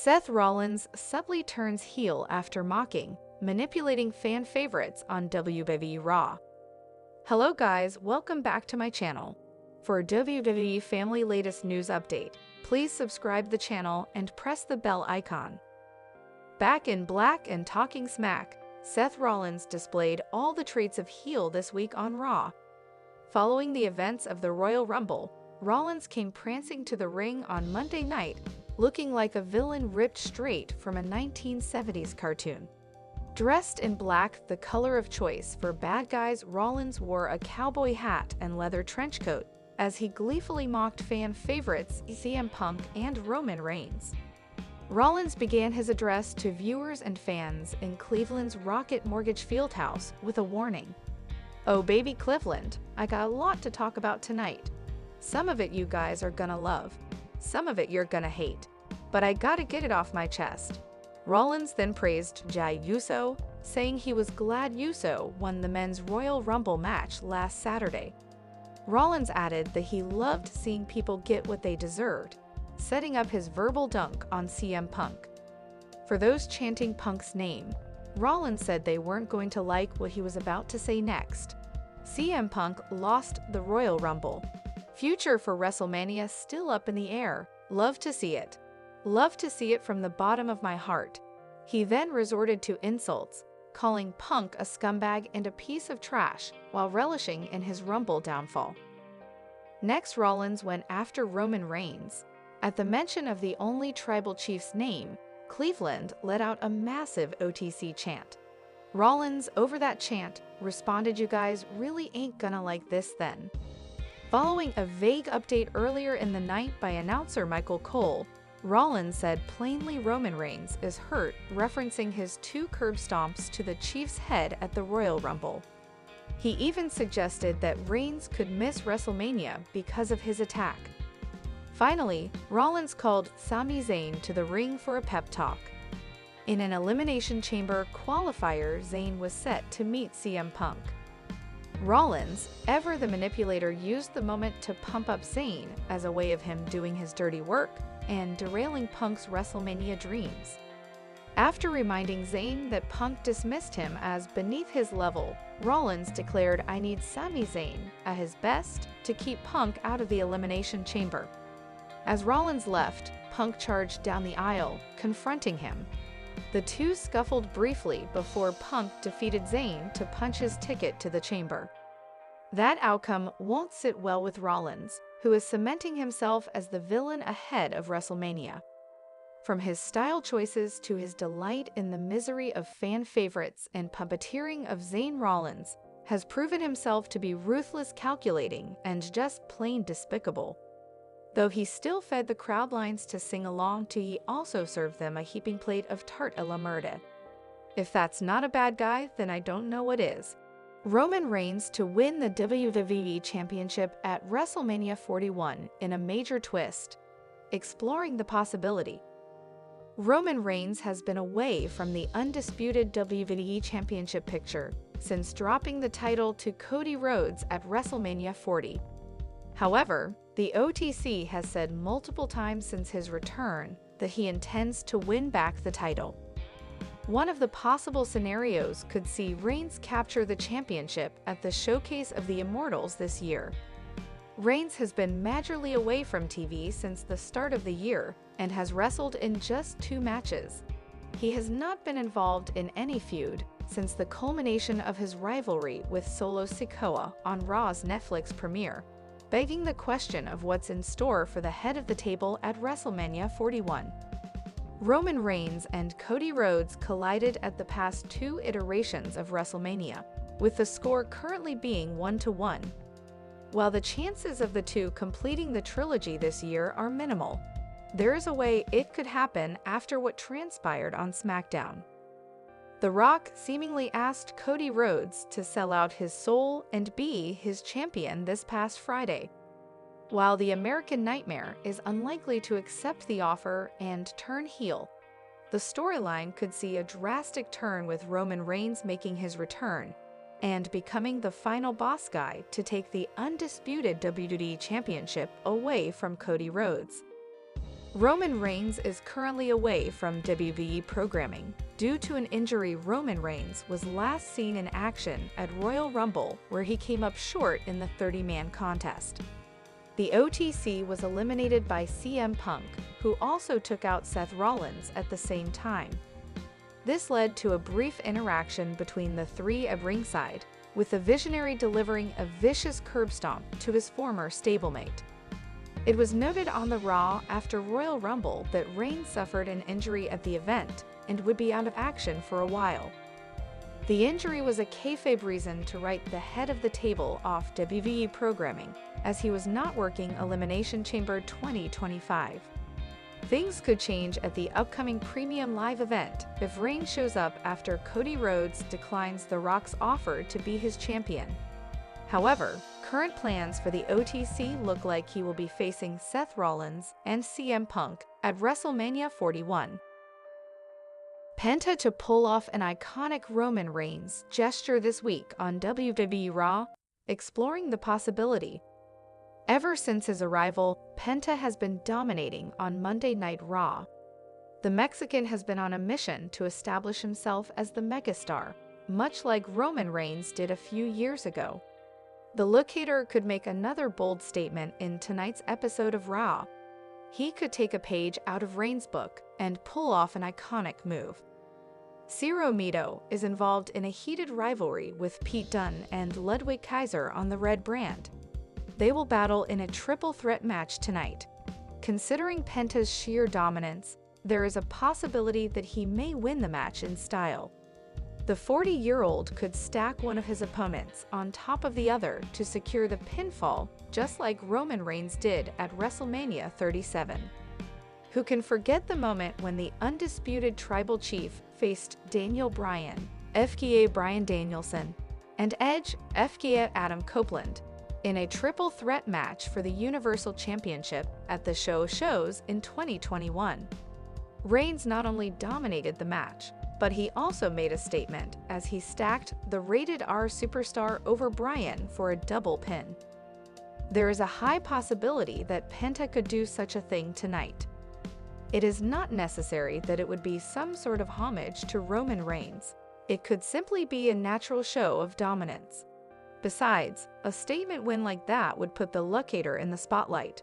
Seth Rollins subtly turns heel after mocking, manipulating fan favorites on WWE Raw. Hello guys, welcome back to my channel. For WWE Family latest news update, please subscribe the channel and press the bell icon. Back in black and talking smack, Seth Rollins displayed all the traits of heel this week on Raw. Following the events of the Royal Rumble, Rollins came prancing to the ring on Monday night, looking like a villain ripped straight from a 1970s cartoon. Dressed in black, the color of choice for bad guys, Rollins wore a cowboy hat and leather trench coat as he gleefully mocked fan favorites CM Punk and Roman Reigns. Rollins began his address to viewers and fans in Cleveland's Rocket Mortgage Fieldhouse with a warning. "Oh baby Cleveland, I got a lot to talk about tonight. Some of it you guys are gonna love. Some of it you're gonna hate. But I gotta get it off my chest." Rollins then praised Jey Uso, saying he was glad Uso won the men's Royal Rumble match last Saturday. Rollins added that he loved seeing people get what they deserved, setting up his verbal dunk on CM Punk. For those chanting Punk's name, Rollins said they weren't going to like what he was about to say next. CM Punk lost the Royal Rumble. Future for WrestleMania still up in the air. Love to see it. Love to see it from the bottom of my heart. He then resorted to insults, calling Punk a scumbag and a piece of trash while relishing in his Rumble downfall. Next, Rollins went after Roman Reigns. At the mention of the only tribal chief's name, Cleveland let out a massive OTC chant. Rollins, over that chant, responded, "You guys really ain't gonna like this then." Following a vague update earlier in the night by announcer Michael Cole, Rollins said plainly Roman Reigns is hurt, referencing his 2 curb stomps to the Chiefs' head at the Royal Rumble. He even suggested that Reigns could miss WrestleMania because of his attack. Finally, Rollins called Sami Zayn to the ring for a pep talk. In an Elimination Chamber qualifier, Zayn was set to meet CM Punk. Rollins, ever the manipulator, used the moment to pump up Zayn as a way of him doing his dirty work and derailing Punk's WrestleMania dreams. After reminding Zayn that Punk dismissed him as beneath his level, Rollins declared, "I need Sami Zayn at his best to keep Punk out of the Elimination Chamber." As Rollins left, Punk charged down the aisle, confronting him. The two scuffled briefly before Punk defeated Zayn to punch his ticket to the chamber. That outcome won't sit well with Rollins, who is cementing himself as the villain ahead of WrestleMania. From his style choices to his delight in the misery of fan favorites and puppeteering of Zayn, Rollins has proven himself to be ruthless, calculating, and just plain despicable. Though he still fed the crowd lines to sing along to, he also served them a heaping plate of tarte à la merde. If that's not a bad guy, then I don't know what is. Roman Reigns to win the WWE Championship at WrestleMania 41 in a major twist, exploring the possibility. Roman Reigns has been away from the undisputed WWE Championship picture since dropping the title to Cody Rhodes at WrestleMania 40. However, the OTC has said multiple times since his return that he intends to win back the title. One of the possible scenarios could see Reigns capture the championship at the Showcase of the Immortals this year. Reigns has been majorly away from TV since the start of the year and has wrestled in just 2 matches. He has not been involved in any feud since the culmination of his rivalry with Solo Sikoa on Raw's Netflix premiere, begging the question of what's in store for the head of the table at WrestleMania 41. Roman Reigns and Cody Rhodes collided at the past 2 iterations of WrestleMania, with the score currently being 1-1. While the chances of the two completing the trilogy this year are minimal, there is a way it could happen after what transpired on SmackDown. The Rock seemingly asked Cody Rhodes to sell out his soul and be his champion this past Friday. While the American Nightmare is unlikely to accept the offer and turn heel, the storyline could see a drastic turn with Roman Reigns making his return and becoming the final boss guy to take the undisputed WWE Championship away from Cody Rhodes. Roman Reigns is currently away from WWE programming. Due to an injury, Roman Reigns was last seen in action at Royal Rumble, where he came up short in the 30-man contest. The OTC was eliminated by CM Punk, who also took out Seth Rollins at the same time. This led to a brief interaction between the three at ringside, with the Visionary delivering a vicious curb stomp to his former stablemate. It was noted on the Raw after Royal Rumble that Reigns suffered an injury at the event and would be out of action for a while. The injury was a kayfabe reason to write the head of the table off WWE programming, as he was not working Elimination Chamber 2025. Things could change at the upcoming Premium Live event if Reigns shows up after Cody Rhodes declines The Rock's offer to be his champion. However, current plans for the OTC look like he will be facing Seth Rollins and CM Punk at WrestleMania 41. Penta to pull off an iconic Roman Reigns gesture this week on WWE Raw, exploring the possibility. Ever since his arrival, Penta has been dominating on Monday Night Raw. The Mexican has been on a mission to establish himself as the megastar, much like Roman Reigns did a few years ago. The look-hater could make another bold statement in tonight's episode of Raw. He could take a page out of Reigns' book and pull off an iconic move. Cero Miedo is involved in a heated rivalry with Pete Dunne and Ludwig Kaiser on the Red brand. They will battle in a triple threat match tonight. Considering Penta's sheer dominance, there is a possibility that he may win the match in style. The 40-year-old could stack one of his opponents on top of the other to secure the pinfall, just like Roman Reigns did at WrestleMania 37. Who can forget the moment when the undisputed Tribal Chief faced Daniel Bryan, FKA Bryan Danielson, and Edge, FKA Adam Copeland, in a triple threat match for the Universal Championship at the shows in 2021. Reigns not only dominated the match, but he also made a statement as he stacked the Rated R superstar over Bryan for a double pin. There is a high possibility that Penta could do such a thing tonight. It is not necessary that it would be some sort of homage to Roman Reigns. It could simply be a natural show of dominance. Besides, a statement win like that would put the look-hater in the spotlight.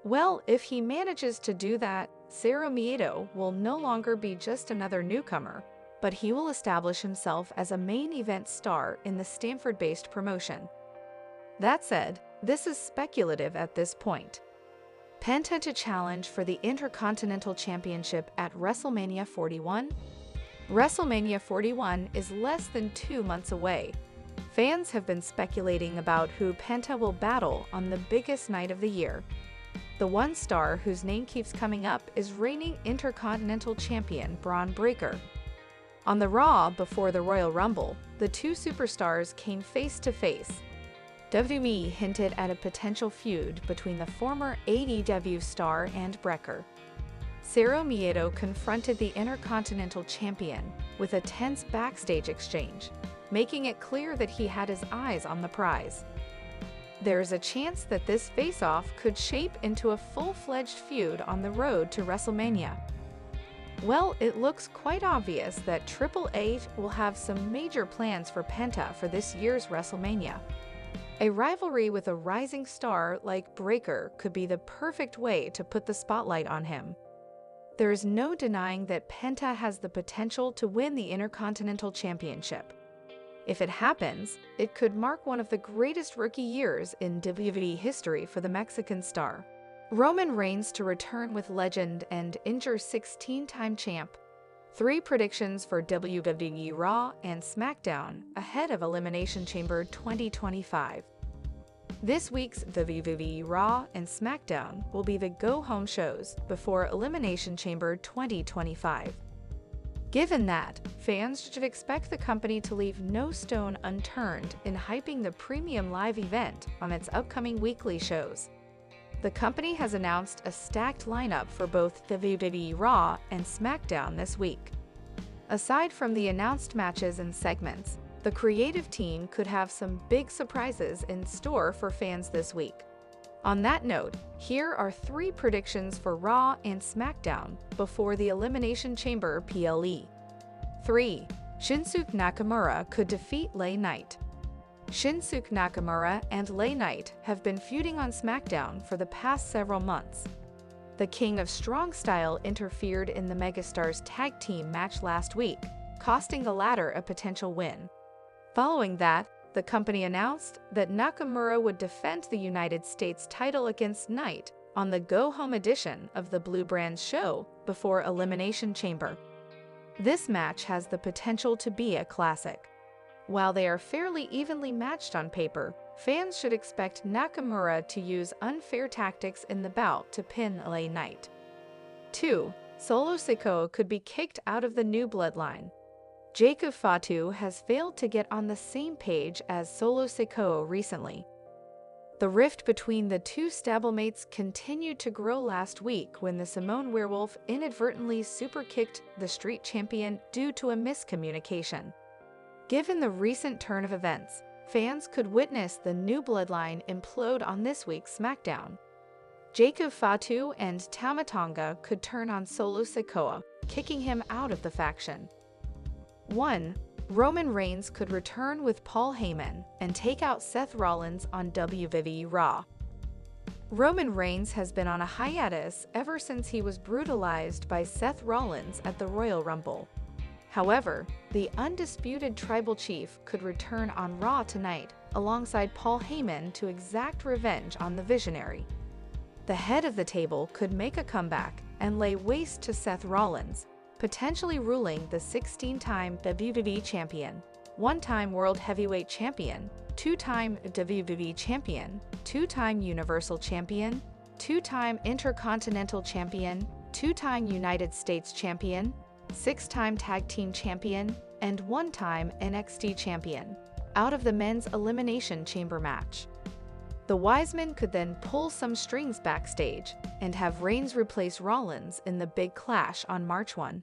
Well, if he manages to do that, Cero Miedo will no longer be just another newcomer, but he will establish himself as a main event star in the Stanford-based promotion. That said, this is speculative at this point. Penta to challenge for the Intercontinental Championship at WrestleMania 41? WrestleMania 41 is less than 2 months away. Fans have been speculating about who Penta will battle on the biggest night of the year. The one star whose name keeps coming up is reigning Intercontinental Champion Braun Breaker. On the Raw before the Royal Rumble, the two superstars came face-to-face. WWE hinted at a potential feud between the former AEW star and Breaker. Cero Miedo confronted the Intercontinental Champion with a tense backstage exchange, making it clear that he had his eyes on the prize. There is a chance that this face-off could shape into a full-fledged feud on the road to WrestleMania. Well, it looks quite obvious that Triple H will have some major plans for Penta for this year's WrestleMania. A rivalry with a rising star like Breaker could be the perfect way to put the spotlight on him. There is no denying that Penta has the potential to win the Intercontinental Championship. If it happens, it could mark one of the greatest rookie years in WWE history for the Mexican star. Roman Reigns to return with legend and injure 16-time champ. 3 predictions for WWE Raw and SmackDown ahead of Elimination Chamber 2025. This week's WWE Raw and SmackDown will be the go-home shows before Elimination Chamber 2025. Given that, fans should expect the company to leave no stone unturned in hyping the Premium Live event on its upcoming weekly shows. The company has announced a stacked lineup for both WWE Raw and SmackDown this week. Aside from the announced matches and segments, the creative team could have some big surprises in store for fans this week. On that note, here are 3 predictions for Raw and SmackDown before the Elimination Chamber PLE. 3. Shinsuke Nakamura could defeat LA Knight. Shinsuke Nakamura and LA Knight have been feuding on SmackDown for the past several months. The King of Strong Style interfered in the Megastars tag team match last week, costing the latter a potential win. Following that, the company announced that Nakamura would defend the United States title against Knight on the go-home edition of the Blue Brand show before Elimination Chamber. This match has the potential to be a classic. While they are fairly evenly matched on paper, fans should expect Nakamura to use unfair tactics in the bout to pin LA Knight. 2. Solo Sikoa could be kicked out of the New Bloodline. Jacob Fatu has failed to get on the same page as Solo Sikoa recently. The rift between the two stablemates continued to grow last week when the Samoan Werewolf inadvertently super-kicked the Street Champion due to a miscommunication. Given the recent turn of events, fans could witness the New Bloodline implode on this week's SmackDown. Jacob Fatu and Tama Tonga could turn on Solo Sikoa, kicking him out of the faction. 1. Roman Reigns could return with Paul Heyman and take out Seth Rollins on WWE Raw. Roman Reigns has been on a hiatus ever since he was brutalized by Seth Rollins at the Royal Rumble. However, the undisputed tribal chief could return on Raw tonight alongside Paul Heyman to exact revenge on the Visionary. The head of the table could make a comeback and lay waste to Seth Rollins, potentially ruling the 16-time WWE Champion, 1-time World Heavyweight Champion, 2-time WWE Champion, 2-time Universal Champion, 2-time Intercontinental Champion, 2-time United States Champion, 6-time Tag Team Champion, and 1-time NXT Champion, out of the Men's Elimination Chamber match. The Wiseman could then pull some strings backstage and have Reigns replace Rollins in the big clash on March 1.